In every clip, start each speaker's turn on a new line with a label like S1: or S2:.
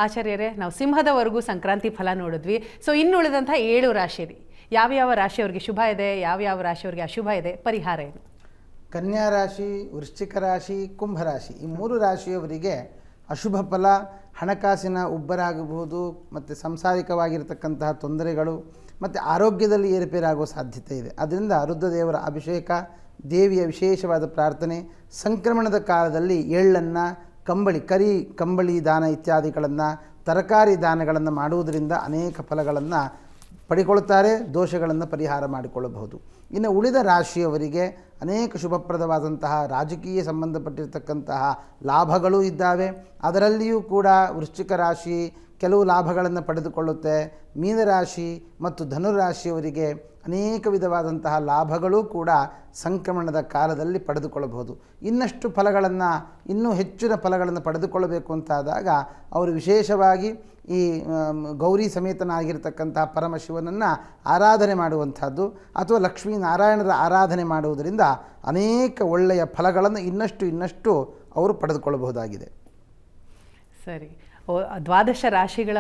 S1: ಆಚಾರ್ಯರೇ, ನಾವು ಸಿಂಹದವರೆಗೂ ಸಂಕ್ರಾಂತಿ ಫಲ ನೋಡಿದ್ವಿ. ಸೊ ಇನ್ನುಳಿದಂಥ 7 ರಾಶಿ ಇದೆ. ಯಾವ್ಯಾವ ರಾಶಿಯವರಿಗೆ ಶುಭ ಇದೆ, ಯಾವ್ಯಾವ ರಾಶಿಯವರಿಗೆ ಅಶುಭ ಇದೆ, ಪರಿಹಾರ ಏನು?
S2: ಕನ್ಯಾ ರಾಶಿ, ವೃಶ್ಚಿಕ ರಾಶಿ, ಕುಂಭರಾಶಿ ಈ 3 ರಾಶಿಯವರಿಗೆ ಅಶುಭ ಫಲ, ಹಣಕಾಸಿನ ಉಬ್ಬರಾಗಬಹುದು, ಮತ್ತು ಸಾಂಸಾರಿಕವಾಗಿರತಕ್ಕಂತಹ ತೊಂದರೆಗಳು ಮತ್ತು ಆರೋಗ್ಯದಲ್ಲಿ ಏರುಪೇರಾಗುವ ಸಾಧ್ಯತೆ ಇದೆ. ಅದರಿಂದ ರುದ್ರದೇವರ ಅಭಿಷೇಕ, ದೇವಿಯ ವಿಶೇಷವಾದ ಪ್ರಾರ್ಥನೆ, ಸಂಕ್ರಮಣದ ಕಾಲದಲ್ಲಿ ಎಳ್ಳನ್ನು, ಕರಿ ಕಂಬಳಿ ದಾನ ಇತ್ಯಾದಿಗಳನ್ನು, ತರಕಾರಿ ದಾನಗಳನ್ನು ಮಾಡುವುದರಿಂದ ಅನೇಕ ಫಲಗಳನ್ನು ಪಡಿಕೊಳ್ತಾರೆ, ದೋಷಗಳನ್ನು ಪರಿಹಾರ ಮಾಡಿಕೊಳ್ಳಬಹುದು. ಇನ್ನು ಉಳಿದ ರಾಶಿಯವರಿಗೆ ಅನೇಕ ಶುಭಪ್ರದವಾದಂತಹ ರಾಜಕೀಯ ಸಂಬಂಧಪಟ್ಟಿರತಕ್ಕಂತಹ ಲಾಭಗಳು ಇದ್ದಾವೆ. ಅದರಲ್ಲಿಯೂ ಕೂಡ ವೃಶ್ಚಿಕ ರಾಶಿ ಕೆಲವು ಲಾಭಗಳನ್ನು ಪಡೆದುಕೊಳ್ಳುತ್ತೆ. ಮೀನರಾಶಿ ಮತ್ತು ಧನುರಾಶಿಯವರಿಗೆ ಅನೇಕ ವಿಧವಾದಂತಹ ಲಾಭಗಳು ಕೂಡ ಸಂಕ್ರಮಣದ ಕಾಲದಲ್ಲಿ ಪಡೆದುಕೊಳ್ಳಬಹುದು. ಇನ್ನಷ್ಟು ಫಲಗಳನ್ನು, ಇನ್ನೂ ಹೆಚ್ಚಿನ ಫಲಗಳನ್ನು ಪಡೆದುಕೊಳ್ಳಬೇಕು ಅಂತಾದಾಗ ಅವರು ವಿಶೇಷವಾಗಿ ಈ ಗೌರಿ ಸಮೇತನಾಗಿರ್ತಕ್ಕಂತಹ ಪರಮಶಿವನನ್ನು ಆರಾಧನೆ ಮಾಡುವಂಥದ್ದು ಅಥವಾ ಲಕ್ಷ್ಮೀನಾರಾಯಣರ ಆರಾಧನೆ ಮಾಡುವುದರಿಂದ ಅನೇಕ ಒಳ್ಳೆಯ ಫಲಗಳನ್ನು ಇನ್ನಷ್ಟು ಅವರು ಪಡೆದುಕೊಳ್ಳಬಹುದಾಗಿದೆ.
S1: ಸರಿ, 12 ರಾಶಿಗಳ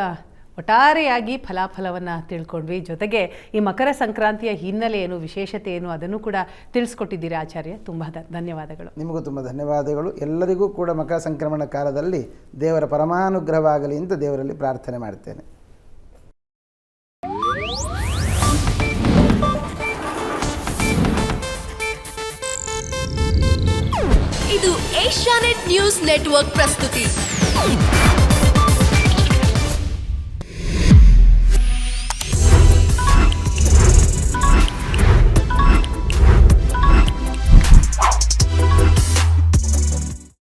S1: ಒಟ್ಟಾರೆಯಾಗಿ ಫಲಾಫಲವನ್ನು ತಿಳ್ಕೊಂಡ್ವಿ. ಜೊತೆಗೆ ಈ ಮಕರ ಸಂಕ್ರಾಂತಿಯ ಹಿನ್ನೆಲೆ ಏನು, ವಿಶೇಷತೆ ಏನು, ಅದನ್ನು ಕೂಡ ತಿಳಿಸ್ಕೊಟ್ಟಿದ್ದೀರಿ ಆಚಾರ್ಯ. ತುಂಬ ಧನ್ಯವಾದಗಳು.
S2: ನಿಮಗೂ ತುಂಬ ಧನ್ಯವಾದಗಳು. ಎಲ್ಲರಿಗೂ ಕೂಡ ಮಕರ ಸಂಕ್ರಮಣ ಕಾಲದಲ್ಲಿ ದೇವರ ಪರಮಾನುಗ್ರಹವಾಗಲಿ ಅಂತ ದೇವರಲ್ಲಿ ಪ್ರಾರ್ಥನೆ ಮಾಡ್ತೇನೆ.
S3: ಇದು ಏಷ್ಯಾನೆಟ್ ನ್ಯೂಸ್ ನೆಟ್ವರ್ಕ್ ಪ್ರಸ್ತುತಿ.